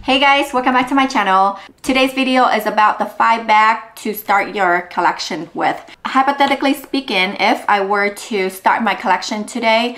Hey guys, welcome back to my channel. Today's video is about the 5 bags to start your collection with. Hypothetically speaking, if I were to start my collection today,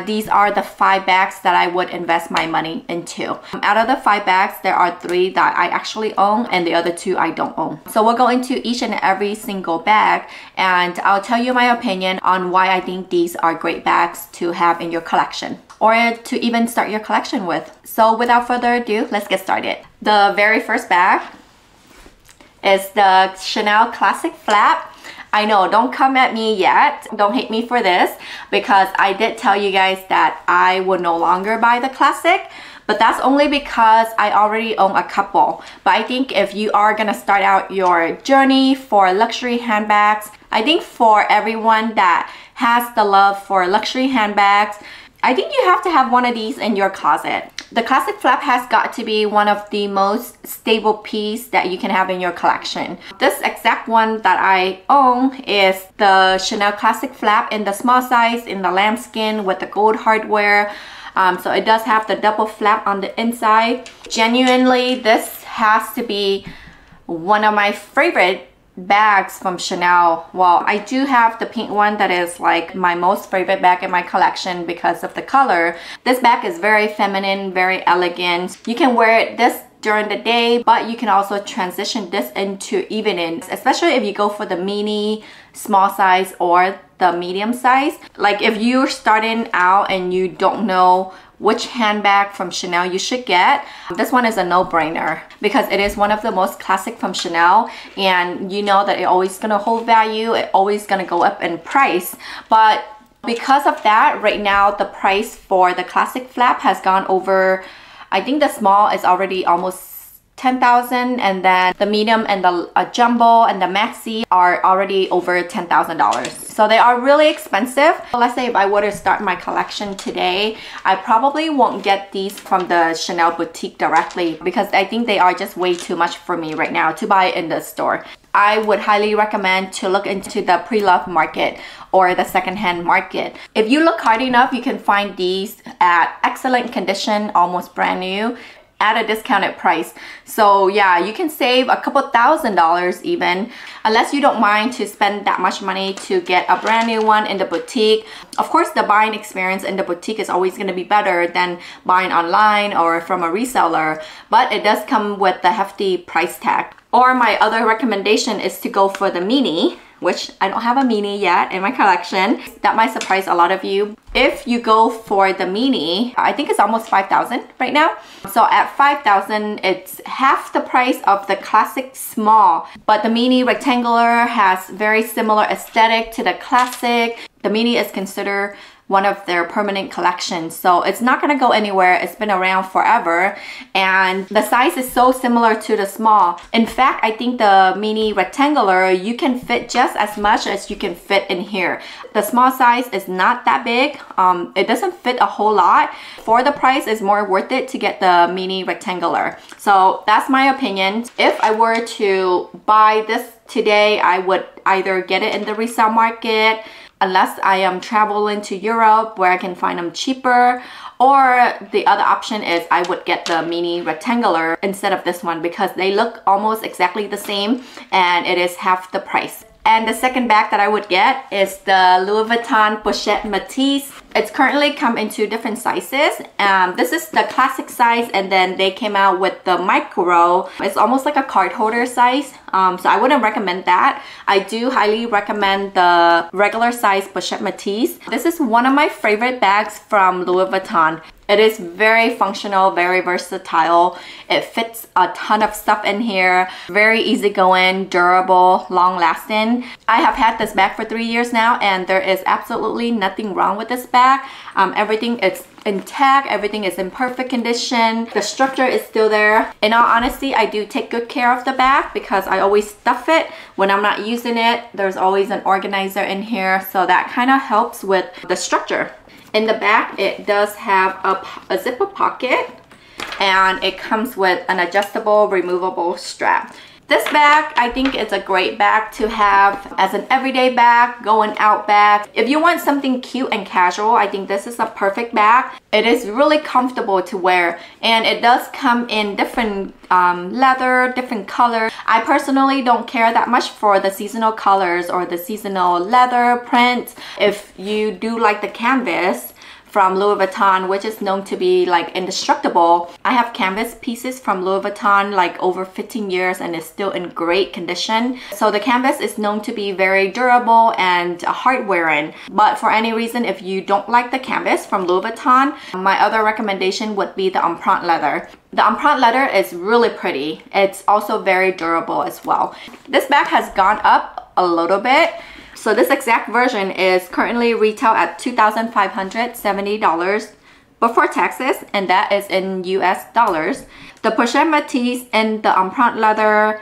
these are the 5 bags that I would invest my money into. Out of the 5 bags, there are 3 that I actually own and the other 2 I don't own. So we'll go into each and every single bag and I'll tell you my opinion on why I think these are great bags to have in your collection, or to even start your collection with. So without further ado, let's get started. The very first bag is the Chanel Classic Flap. I know, don't come at me yet. Don't hate me for this because I did tell you guys that I would no longer buy the Classic, but that's only because I already own a couple. But I think if you are gonna start out your journey for luxury handbags, I think for everyone that has the love for luxury handbags, I think you have to have one of these in your closet. The Classic Flap has got to be one of the most stable pieces that you can have in your collection. This exact one that I own is the Chanel Classic Flap in the small size, in the lambskin with the gold hardware. So it does have the double flap on the inside. Genuinely, this has to be one of my favorite bags from Chanel. Well, I do have the pink one that is like my most favorite bag in my collection because of the color. This bag is very feminine, very elegant. You can wear this during the day, but you can also transition this into evenings, especially if you go for the mini, small size, or the medium size. Like if you're starting out and you don't know which handbag from Chanel you should get, this one is a no-brainer because it is one of the most classic from Chanel, and you know that it's always gonna hold value, it's always gonna go up in price. But because of that, right now the price for the Classic Flap has gone over, I think the small is already almost 10,000, and then the medium and the jumbo and the maxi are already over $10,000. So they are really expensive. Let's say if I were to start my collection today, I probably won't get these from the Chanel boutique directly because I think they are just way too much for me right now to buy in the store. I would highly recommend to look into the pre-love market or the secondhand market. If you look hard enough, you can find these at excellent condition, almost brand new, at a discounted price. So yeah, you can save a couple $1,000s even, unless you don't mind to spend that much money to get a brand new one in the boutique. Of course, the buying experience in the boutique is always going to be better than buying online or from a reseller, but it does come with the hefty price tag. Or my other recommendation is to go for the mini, which I don't have a mini yet in my collection. That might surprise a lot of you. If you go for the mini, I think it's almost 5,000 right now. So at 5,000, it's half the price of the Classic Small. But the mini rectangular has very similar aesthetic to the Classic. The mini is considered one of their permanent collections, so it's not gonna go anywhere. It's been around forever, and the size is so similar to the small. In fact, I think the mini rectangular, you can fit just as much as you can fit in here. The small size is not that big. It doesn't fit a whole lot. For the price, it's more worth it to get the mini rectangular. So that's my opinion. If I were to buy this today, I would either get it in the resale market, unless I am traveling to Europe where I can find them cheaper, or the other option is I would get the mini rectangular instead of this one because they look almost exactly the same and it is half the price. And the second bag that I would get is the Louis Vuitton Pochette Métis. It's currently come into different sizes. This is the classic size, and then they came out with the micro. It's almost like a card holder size. So I wouldn't recommend that. I do highly recommend the regular size Pochette Métis. This is one of my favorite bags from Louis Vuitton. It is very functional, very versatile. It fits a ton of stuff in here. Very easygoing, durable, long-lasting. I have had this bag for 3 years now, and there is absolutely nothing wrong with this bag. Everything is intact, everything is in perfect condition. The structure is still there. In all honesty, I do take good care of the bag because I always stuff it when I'm not using it. There's always an organizer in here, so that kind of helps with the structure. In the back, it does have a zipper pocket, and it comes with an adjustable, removable strap. This bag, I think it's a great bag to have as an everyday bag, going out bag. If you want something cute and casual, I think this is a perfect bag. It is really comfortable to wear, and it does come in different leather, different colors. I personally don't care that much for the seasonal colors or the seasonal leather prints. If you do like the canvas from Louis Vuitton, which is known to be like indestructible. I have canvas pieces from Louis Vuitton like over 15 years and it's still in great condition. So the canvas is known to be very durable and hard wearing. But for any reason, if you don't like the canvas from Louis Vuitton, my other recommendation would be the empreinte leather. The empreinte leather is really pretty. It's also very durable as well. This bag has gone up a little bit. So this exact version is currently retail at $2,570 before taxes, and that is in US dollars. The pochette Petit in the empreinte leather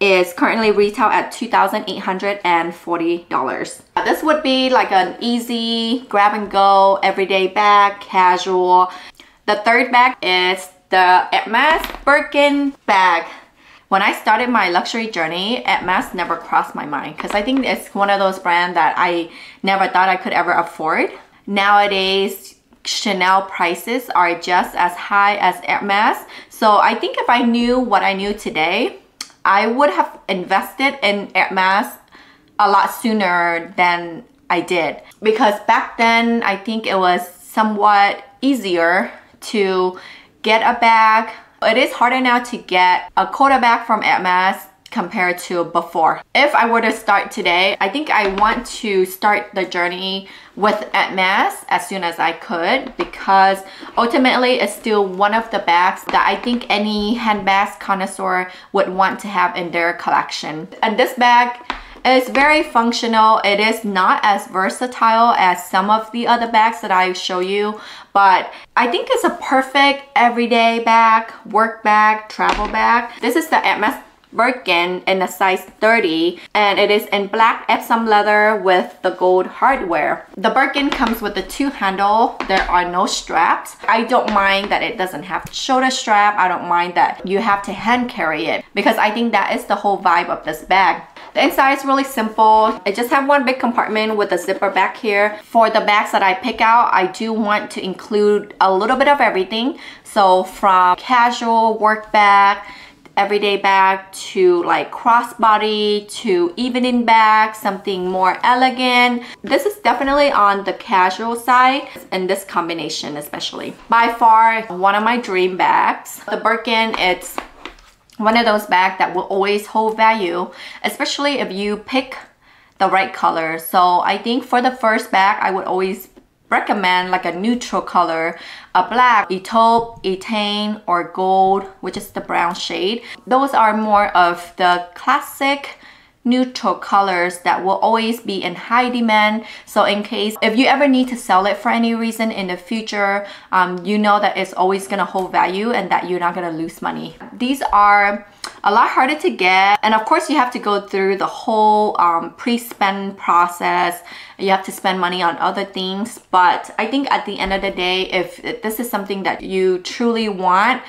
is currently retail at $2,840. This would be like an easy grab and go everyday bag, casual. The third bag is the Hermes Birkin bag. When I started my luxury journey, Hermes never crossed my mind because I think it's one of those brands that I never thought I could ever afford. Nowadays, Chanel prices are just as high as Hermes. So I think if I knew what I knew today, I would have invested in Hermes a lot sooner than I did. Because back then, I think it was somewhat easier to get a bag. It is harder now to get a quarter bag from Hermes compared to before. If I were to start today, I think I want to start the journey with Hermes as soon as I could, because ultimately it's still one of the bags that I think any handbags connoisseur would want to have in their collection. And this bag is very functional. It is not as versatile as some of the other bags that I show you, but I think it's a perfect everyday bag, work bag, travel bag. This is the Hermes Birkin in a size 30, and it is in black Epsom leather with the gold hardware. The Birkin comes with the two handle. There are no straps. I don't mind that it doesn't have shoulder strap. I don't mind that you have to hand carry it, because I think that is the whole vibe of this bag. The inside is really simple. I just have one big compartment with a zipper back here. For the bags that I pick out, I do want to include a little bit of everything. So from casual work bag, everyday bag, to like crossbody, to evening bag, something more elegant. This is definitely on the casual side, and this combination especially. By far, one of my dream bags. The Birkin, it's one of those bags that will always hold value, especially if you pick the right color. So I think for the first bag, I would always recommend like a neutral color, a black, a taupe, a tan, or gold, which is the brown shade. Those are more of the classic neutral colors that will always be in high demand. So in case if you ever need to sell it for any reason in the future, you know that it's always gonna hold value and that you're not gonna lose money. These are a lot harder to get, and of course you have to go through the whole pre-spend process. You have to spend money on other things, but I think at the end of the day, if this is something that you truly want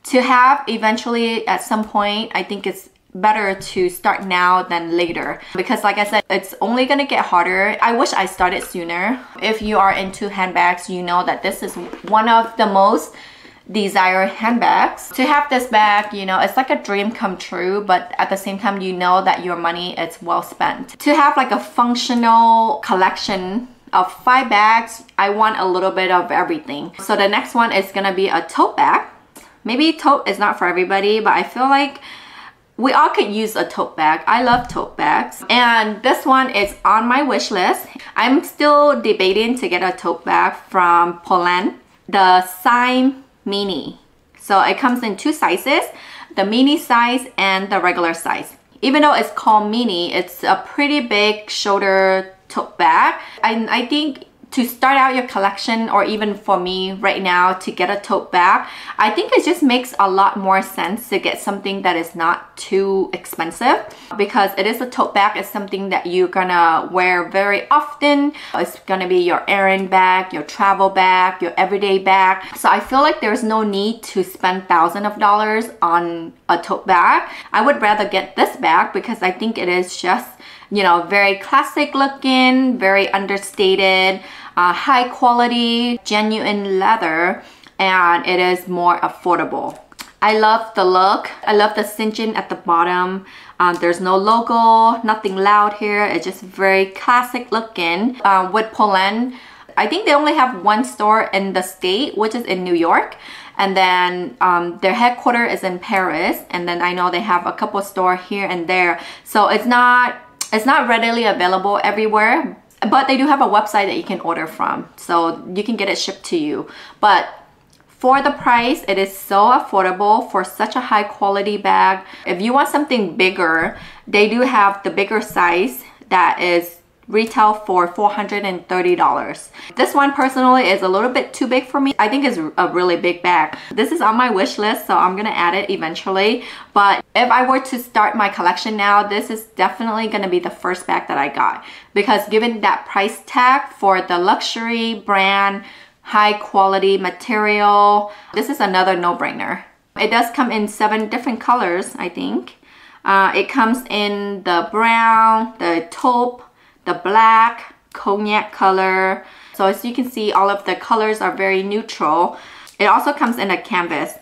to have eventually at some point, I think it's better to start now than later, because like I said, it's only gonna get harder. I wish I started sooner. If you are into handbags, you know that this is one of the most desired handbags. To have this bag, you know, it's like a dream come true, but at the same time, you know that your money is well spent. To have like a functional collection of 5 bags, I want a little bit of everything. So the next one is gonna be a tote bag. Maybe tote is not for everybody, but I feel like we all could use a tote bag. I love tote bags. And this one is on my wish list. I'm still debating to get a tote bag from Poland, the Seline Mini. So it comes in 2 sizes, the mini size and the regular size. Even though it's called mini, it's a pretty big shoulder tote bag. I think to start out your collection, or even for me right now to get a tote bag, I think it just makes a lot more sense to get something that is not too expensive, because it is a tote bag. It's something that you're gonna wear very often. It's gonna be your errand bag, your travel bag, your everyday bag. So I feel like there's no need to spend thousands of dollars on a tote bag. I would rather get this bag because I think it is just, you know, very classic looking, very understated, high quality, genuine leather, and it is more affordable. I love the look. I love the cinching at the bottom. There's no logo, nothing loud here. It's just very classic looking. With Poland, I think they only have one store in the state, which is in New York. And then their headquarters is in Paris. And then I know they have a couple stores here and there. So it's not readily available everywhere. But they do have a website that you can order from, so you can get it shipped to you. But for the price, it is so affordable for such a high quality bag. If you want something bigger, they do have the bigger size that is retail for $430. This one personally is a little bit too big for me. I think it's a really big bag. This is on my wish list, so I'm gonna add it eventually. But if I were to start my collection now, this is definitely gonna be the first bag that I got, because given that price tag for the luxury brand, high quality material, this is another no-brainer. It does come in 7 different colors, I think. It comes in the brown, the taupe, the black, cognac color. So as you can see, all of the colors are very neutral. It also comes in a canvas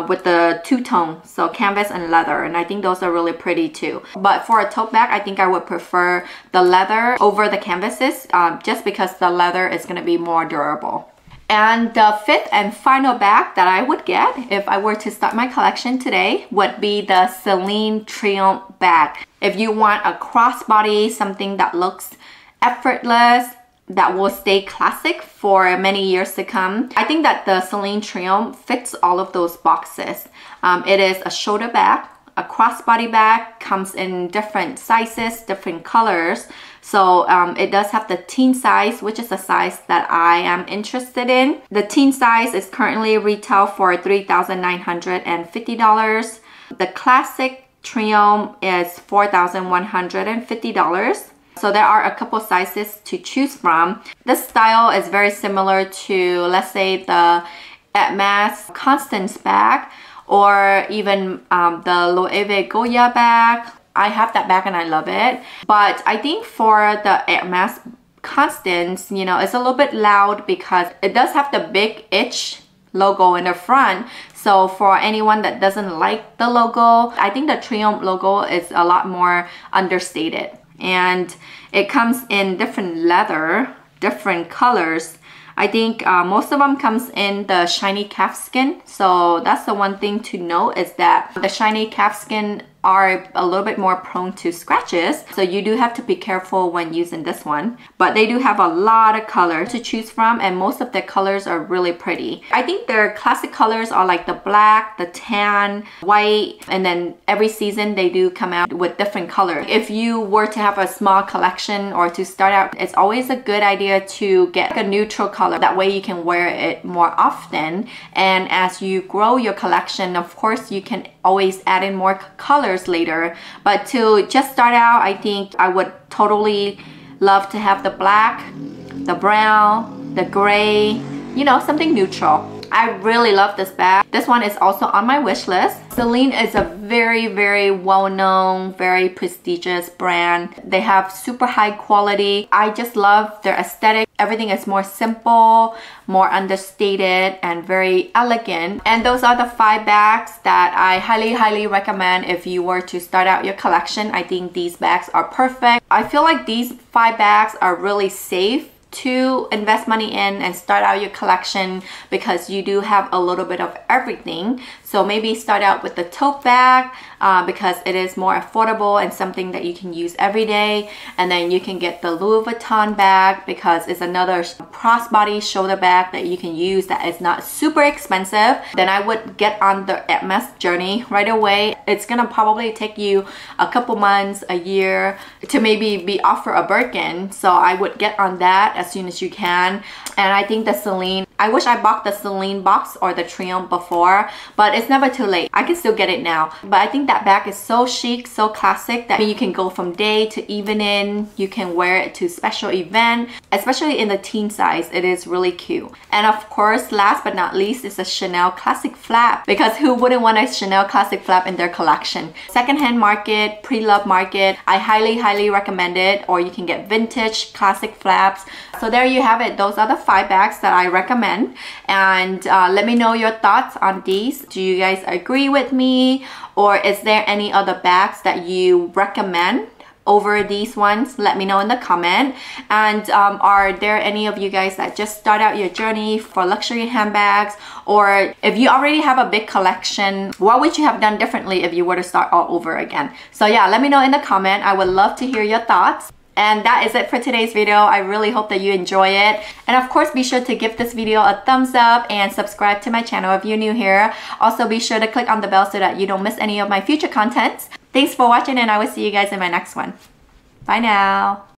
with the two-tone, so canvas and leather, and I think those are really pretty too. But for a tote bag, I think I would prefer the leather over the canvases, just because the leather is going to be more durable. And the 5th and final bag that I would get if I were to start my collection today would be the Seline Triumph bag. If you want a crossbody, something that looks effortless, that will stay classic for many years to come, I think that the Seline Triumph fits all of those boxes. It is a shoulder bag, a crossbody bag, comes in different sizes, different colors. So it does have the teen size, which is a size that I am interested in. The teen size is currently retail for $3,950. The classic Triumph is $4,150. So there are a couple sizes to choose from. This style is very similar to, let's say, the Hermes Constance bag, or even the Loewe Goya bag. I have that bag and I love it. But I think for the Hermes Constance, you know, it's a little bit loud because it does have the big itch logo in the front. So for anyone that doesn't like the logo, I think the Triumph logo is a lot more understated. And it comes in different leather, different colors. I think most of them comes in the shiny calfskin. So that's the one thing to note, is that the shiny calfskin are a little bit more prone to scratches, so you do have to be careful when using this one. But they do have a lot of colors to choose from, and most of the colors are really pretty. I think their classic colors are like the black, the tan, white, and then every season they do come out with different colors. If you were to have a small collection or to start out, it's always a good idea to get a neutral color. That way you can wear it more often, and as you grow your collection, of course, you can always add in more colors later. But to just start out, I think I would totally love to have the black, the brown, the gray, you know, something neutral. I really love this bag. This one is also on my wish list. Seline is a very, very well-known, very prestigious brand. They have super high quality. I just love their aesthetic. Everything is more simple, more understated, and very elegant. And those are the 5 bags that I highly, highly recommend if you were to start out your collection. I think these bags are perfect. I feel like these 5 bags are really safe to invest money in and start out your collection, because you do have a little bit of everything. So maybe start out with the tote bag because it is more affordable and something that you can use every day. And then you can get the Louis Vuitton bag because it's another crossbody shoulder bag that you can use that is not super expensive. Then I would get on the Hermes journey right away. It's gonna probably take you a couple months, a year to maybe be offered a Birkin. So I would get on that as soon as you can. And I think the Seline, I wish I bought the Seline box or the Triomphe before, but it's never too late. I can still get it now. But I think that bag is so chic, so classic that you can go from day to evening. You can wear it to special event, especially in the teen size. It is really cute. And of course, last but not least is a Chanel classic flap, because who wouldn't want a Chanel classic flap in their collection? Secondhand market, pre-loved market, I highly recommend it. Or you can get vintage classic flaps. So there you have it. Those are the 5 bags that I recommend. And let me know your thoughts on these. Do you guys agree with me? Or is there any other bags that you recommend over these ones? Let me know in the comment. And are there any of you guys that just start out your journey for luxury handbags? Or if you already have a big collection, what would you have done differently if you were to start all over again? So yeah, let me know in the comment. I would love to hear your thoughts. And that is it for today's video. I really hope that you enjoy it. And of course, be sure to give this video a thumbs up and subscribe to my channel if you're new here. Also, be sure to click on the bell so that you don't miss any of my future contents. Thanks for watching, and I will see you guys in my next one. Bye now.